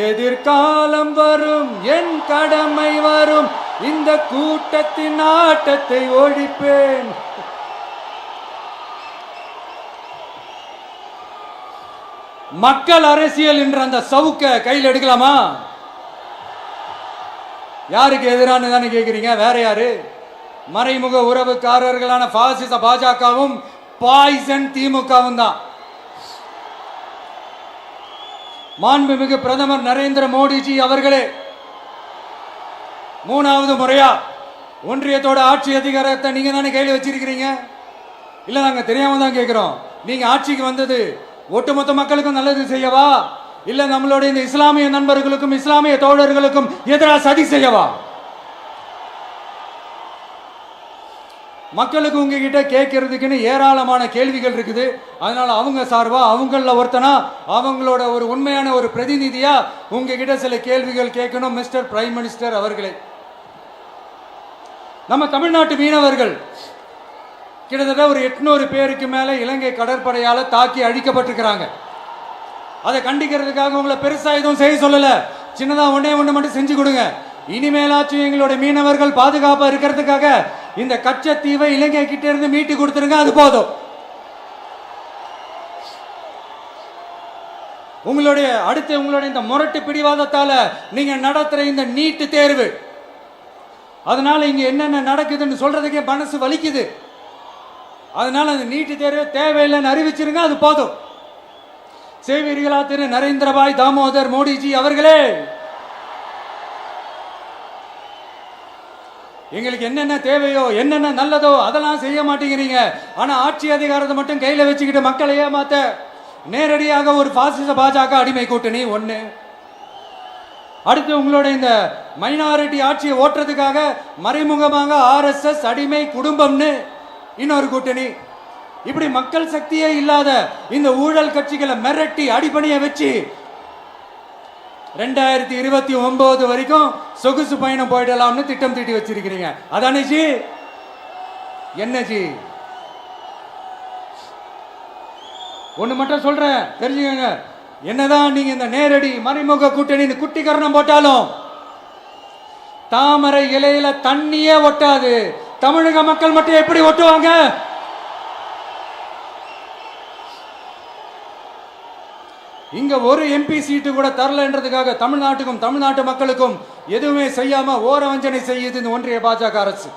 எதிர்காலம் வரும், என் கடமை வரும், இந்த கூட்டத்தின் ஆட்டத்தை ஒழிப்பேன். மக்கள் அரசியல் என்ற அந்த சவுக்க கையில் எடுக்கலாமா? யாருக்கு எதிரான தானே கேட்கிறீங்க? வேற யாரு? மறைமுக உறவுக்காரர்களான பாசிச பாஜகவும் பாய்சன் திமுகவும் தான். மாண்புமிகு பிரதமர் நரேந்திர மோடிஜி அவர்களே மூணாவது முறையா ஒன்றியத்தோட ஆட்சி அதிகாரத்தை நீங்க தானே கையில் வச்சிருக்கிறீங்க. இல்ல நாங்க தெரியாம தான் கேட்கிறோம். நீங்க ஆட்சிக்கு வந்தது ஒட்டுமொத்த மக்களுக்கும் நல்லது செய்யவா, இல்ல நம்மளுடைய இந்த இஸ்லாமிய நண்பர்களுக்கும் இஸ்லாமிய தோழர்களுக்கும் எதிராக சதி செய்யவா? மக்களுக்கு உங்ககிட்ட கேட்கறதுக்குன்னு ஏராளமான கேள்விகள் இருக்குது. அதனால அவங்க சார்பா அவங்கள ஒருத்தனா அவங்களோட ஒரு உண்மையான ஒரு பிரதிநிதியா உங்ககிட்ட சில கேள்விகள் கேட்கணும். மிஸ்டர் பிரைம் மினிஸ்டர் அவர்களே, நம்ம தமிழ்நாட்டு மீனவர்கள் கிட்டத்தட்ட ஒரு 800 பேருக்கு மேல இலங்கை கடற்படையால தாக்கி அழிக்கப்பட்டிருக்கிறாங்க. அதை கண்டிக்கிறதுக்காக உங்களை பெருசா எதுவும் செய்ய சொல்லல, சின்னதா ஒன்னே ஒண்ணு மட்டும் செஞ்சு கொடுங்க. இனிமேலாச்சும் எங்களுடைய மீனவர்கள் பாதுகாப்பா இருக்கிறதுக்காக இந்த கச்சத்தீவை இலங்கை கிட்ட இருந்து மீட்டு கொடுத்துருங்க, அது போதும். உங்களுடைய இந்த முரட்டு பிடிவாதத்தால நீங்க நடத்துற இந்த நீட்டு தேர்வு, அதனால இங்க என்னென்ன நடக்குதுன்னு சொல்றதுக்கே மனசு வலிக்குது. அதனால அந்த நீட்டு தேர்வு தேவையில்லைன்னு அறிவிச்சிருங்க, அது போதும். செய்வீர்களா திரு நரேந்திரபாய் தாமோதர் மோடிஜி அவர்களே? எங்களுக்கு என்னென்ன தேவையோ என்னென்ன நல்லதோ அதெல்லாம் செய்ய மாட்டேங்கிறீங்க. ஆனா ஆட்சி அதிகாரத்தை மட்டும் கையில வச்சுக்கிட்டு மக்களை ஏமாத்த நேரடியாக ஒரு பாசிச பாஜக அடிமை கூட்டணி ஒண்ணு. அடுத்து உங்களோட இந்த மைனாரிட்டி ஆட்சியை ஓட்டுறதுக்காக மறைமுகமாக RSS அடிமை குடும்பம்னு இன்னொரு கூட்டணி. இப்படி மக்கள் சக்தியே இல்லாத இந்த ஊழல் கட்சிகளை மிரட்டி அடிப்பணிய வச்சு 2029 வரைக்கும் சொகுசு பயணம் போயிடலாம்னு திட்டம் தீட்டி வச்சிருக்கிறீங்க. அதானே ஜி? என்ன ஜி? ஒண்ணு மட்டும் சொல்றேன், தெரிஞ்சுக்கங்க. என்னதான் நீங்க இந்த நேரடி மறைமுக கூட்டணி குட்டிகரணம் போட்டாலும் தாமரை இலையில தண்ணியே ஒட்டாது. தமிழக மக்கள் மட்டும் எப்படி ஒட்டுவாங்க? இங்க ஒரு MP சீட்டு கூட தரலன்றதுக்காக தமிழ்நாட்டுக்கும் தமிழ்நாட்டு மக்களுக்கும் எதுவுமே செய்யாம ஓரவஞ்சனை செய்யுது இந்த ஒன்றிய பாஜக அரசு.